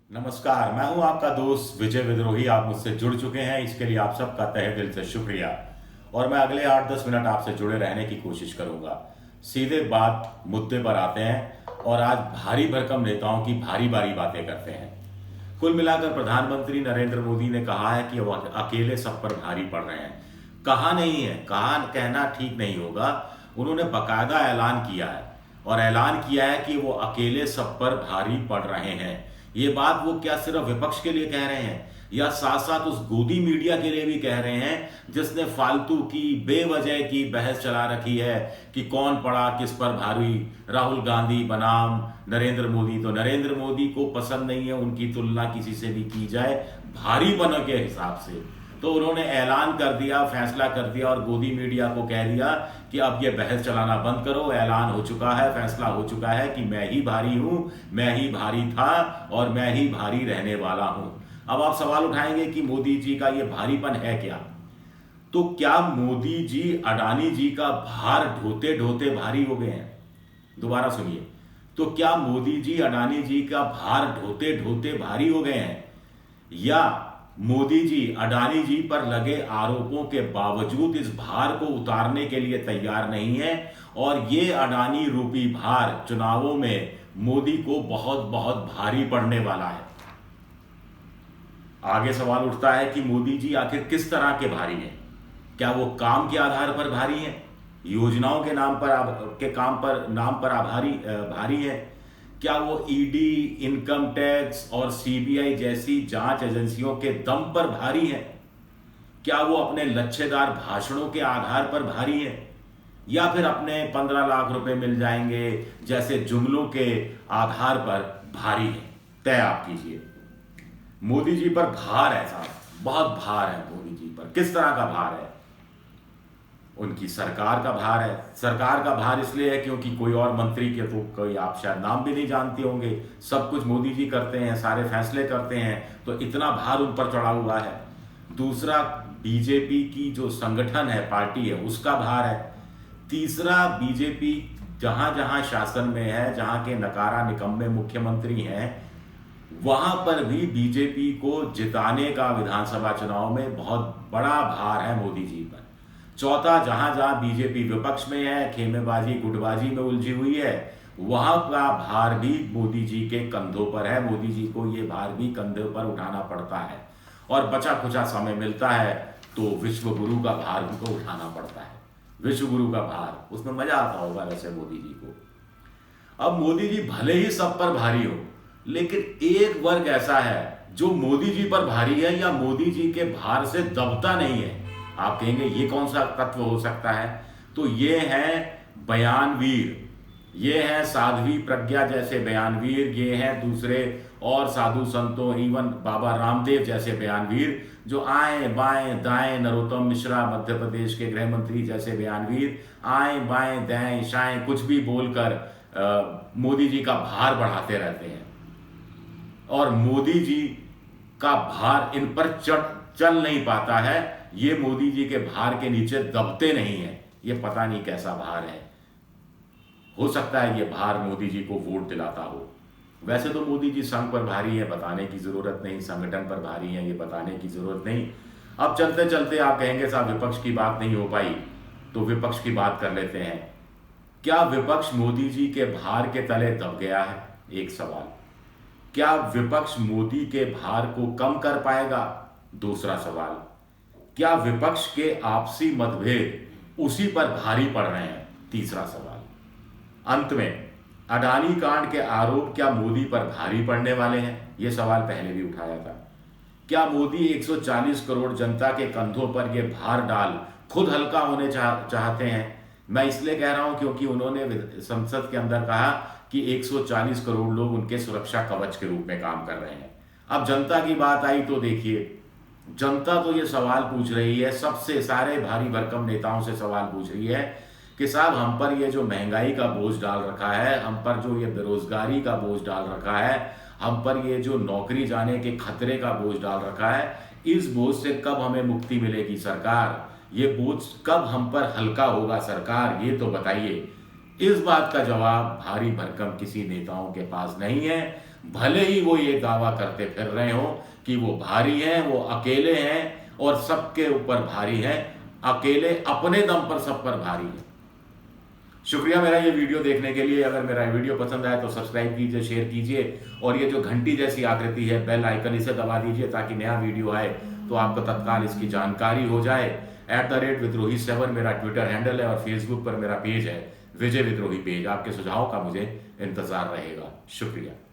नमस्कार, मैं हूं आपका दोस्त विजय विद्रोही। आप मुझसे जुड़ चुके हैं, इसके लिए आप सबका तहे दिल से शुक्रिया। और मैं अगले 8-10 मिनट आपसे जुड़े रहने की कोशिश करूंगा। सीधे बात मुद्दे पर आते हैं और आज भारी भरकम नेताओं की भारी भारी बातें करते हैं। कुल मिलाकर प्रधानमंत्री नरेंद्र मोदी ने कहा है कि वो अकेले सब पर भारी पड़ रहे हैं। कहा नहीं है, कहा कहना ठीक नहीं होगा। उन्होंने बकायदा ऐलान किया है और ऐलान किया है कि वो अकेले सब पर भारी पड़ रहे हैं। ये बात वो क्या सिर्फ विपक्ष के लिए कह रहे हैं या साथ साथ उस गोदी मीडिया के लिए भी कह रहे हैं जिसने फालतू की बेवजह की बहस चला रखी है कि कौन पड़ा किस पर भारी, राहुल गांधी बनाम नरेंद्र मोदी। तो नरेंद्र मोदी को पसंद नहीं है उनकी तुलना किसी से भी की जाए भारी पन के हिसाब से। तो उन्होंने ऐलान कर दिया, फैसला कर दिया और गोदी मीडिया को कह दिया कि अब ये बहस चलाना बंद करो। ऐलान हो चुका है, फैसला हो चुका है कि मैं ही भारी हूं, मैं ही भारी था और मैं ही भारी रहने वाला हूं। अब आप सवाल उठाएंगे कि मोदी जी का ये भारीपन है क्या। तो क्या मोदी जी अडानी जी का भार ढोते ढोते भारी हो गए हैं? दोबारा सुनिए। तो क्या मोदी जी अडानी जी का भार ढोते ढोते भारी हो गए हैं या मोदी जी अडानी जी पर लगे आरोपों के बावजूद इस भार को उतारने के लिए तैयार नहीं है और ये अडानी रूपी भार चुनावों में मोदी को बहुत बहुत भारी पड़ने वाला है। आगे सवाल उठता है कि मोदी जी आखिर किस तरह के भारी हैं? क्या वो काम के आधार पर भारी हैं, योजनाओं के नाम पर के काम पर नाम पर भारी है? क्या वो ईडी, इनकम टैक्स और सीबीआई जैसी जांच एजेंसियों के दम पर भारी है? क्या वो अपने लच्छेदार भाषणों के आधार पर भारी है या फिर अपने 15 लाख रुपए मिल जाएंगे जैसे जुमलों के आधार पर भारी है? तय आप कीजिए। मोदी जी पर भार है साहब, बहुत भार है मोदी जी पर। किस तरह का भार है? उनकी सरकार का भार है। सरकार का भार इसलिए है क्योंकि कोई और मंत्री के तो कोई आप शायद नाम भी नहीं जानते होंगे, सब कुछ मोदी जी करते हैं, सारे फैसले करते हैं, तो इतना भार उन पर चढ़ा हुआ है। दूसरा, बीजेपी की जो संगठन है, पार्टी है, उसका भार है। तीसरा, बीजेपी जहां जहां शासन में है, जहां के नकारा निकम्मे मुख्यमंत्री हैं, वहां पर भी बीजेपी को जिताने का विधानसभा चुनाव में बहुत बड़ा भार है मोदी जी पर। चौथा, जहां जहां बीजेपी विपक्ष में है, खेमेबाजी गुटबाजी में उलझी हुई है, वहां का भार भी मोदी जी के कंधों पर है। मोदी जी को ये भार भी कंधों पर उठाना पड़ता है और बचा खुचा समय मिलता है तो विश्व गुरु का भार उनको उठाना पड़ता है। विश्व गुरु का भार, उसमें मजा आता होगा वैसे मोदी जी को। अब मोदी जी भले ही सब पर भारी हो, लेकिन एक वर्ग ऐसा है जो मोदी जी पर भारी है या मोदी जी के भार से दबता नहीं है। आप कहेंगे ये कौन सा तत्व हो सकता है? तो ये है बयानवीर, ये है साध्वी प्रज्ञा जैसे बयानवीर, ये हैं दूसरे और साधु संतों, इवन बाबा रामदेव जैसे बयानवीर, जो आए बाएं दाएं, नरोत्तम मिश्रा मध्य प्रदेश के गृह मंत्री जैसे बयानवीर, आए बाएं दाएं शाएं कुछ भी बोलकर मोदी जी का भार बढ़ाते रहते हैं और मोदी जी का भार इन पर चल नहीं पाता है। ये मोदी जी के भार के नीचे दबते नहीं है। ये पता नहीं कैसा भार है। हो सकता है ये भार मोदी जी को वोट दिलाता हो। वैसे तो मोदी जी संघ पर भारी है, बताने की जरूरत नहीं, संगठन पर भारी है, ये बताने की जरूरत नहीं। अब चलते चलते आप कहेंगे साहब विपक्ष की बात नहीं हो पाई, तो विपक्ष की बात कर लेते हैं। क्या विपक्ष मोदी जी के भार के तले दब गया है? एक सवाल। क्या विपक्ष मोदी के भार को कम कर पाएगा? दूसरा सवाल। क्या विपक्ष के आपसी मतभेद उसी पर भारी पड़ रहे हैं? तीसरा सवाल। अंत में, अडानी कांड के आरोप क्या मोदी पर भारी पड़ने वाले हैं? यह सवाल पहले भी उठाया था। क्या मोदी 140 करोड़ जनता के कंधों पर यह भार डाल खुद हल्का होने चाहते हैं? मैं इसलिए कह रहा हूं क्योंकि उन्होंने संसद के अंदर कहा कि 140 करोड़ लोग उनके सुरक्षा कवच के रूप में काम कर रहे हैं। अब जनता की बात आई तो देखिए, जनता तो ये सवाल पूछ रही है, सबसे सारे भारी भरकम नेताओं से सवाल पूछ रही है कि साहब हम पर ये जो महंगाई का बोझ डाल रखा है, हम पर जो ये बेरोजगारी का बोझ डाल रखा है, हम पर ये जो नौकरी जाने के खतरे का बोझ डाल रखा है, इस बोझ से कब हमें मुक्ति मिलेगी सरकार? ये बोझ कब हम पर हल्का होगा सरकार? ये तो बताइए। इस बात का जवाब भारी भरकम किसी नेताओं के पास नहीं है। भले ही वो ये दावा करते फिर रहे हो कि वो भारी हैं, वो अकेले हैं और सबके ऊपर भारी हैं, अकेले अपने दम पर सब पर भारी हैं। शुक्रिया मेरा ये वीडियो देखने के लिए। अगर मेरा वीडियो पसंद आए तो सब्सक्राइब कीजिए, शेयर कीजिए, और ये जो घंटी जैसी आकृति है बेल आइकन, इसे दबा दीजिए ताकि नया वीडियो आए तो आपको तत्काल इसकी जानकारी हो जाए। @विद्रोही7 मेरा ट्विटर हैंडल है और फेसबुक पर मेरा पेज है विजय विद्रोही पेज। आपके सुझाव का मुझे इंतजार रहेगा। शुक्रिया।